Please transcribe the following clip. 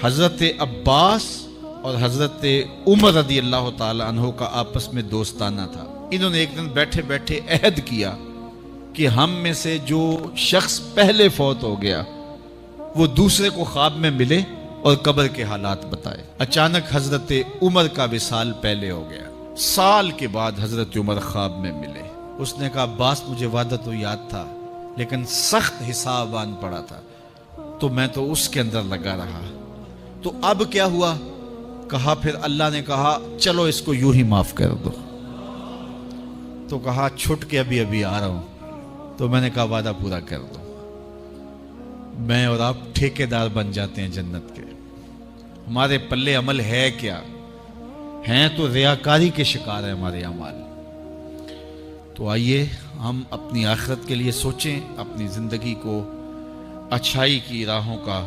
हज़रत अब्बास और हज़रत उमर रदी अल्लाह ताला अन्हो का आपस में दोस्ताना था। इन्होंने एक दिन बैठे बैठे अहद किया कि हम में से जो शख्स पहले फौत हो गया वो दूसरे को ख्वाब में मिले और कब्र के हालात बताए। अचानक हज़रत उमर का विसाल पहले हो गया। साल के बाद हज़रत उमर ख्वाब में मिले। उसने कहा, अब्बास मुझे वादा तो याद था लेकिन सख्त हिसाब आन पड़ा था तो मैं तो उसके अंदर लगा रहा, तो अब क्या हुआ? कहा फिर अल्लाह ने कहा चलो इसको यूं ही माफ कर दो। तो कहा छुट के अभी अभी आ रहा हूं। तो मैंने कहा वादा पूरा कर दो, मैं और आप ठेकेदार बन जाते हैं जन्नत के। हमारे पल्ले अमल है क्या? हैं तो रियाकारी के शिकार है हमारे अमाल। तो आइए हम अपनी आखिरत के लिए सोचें, अपनी जिंदगी को अच्छाई की राहों का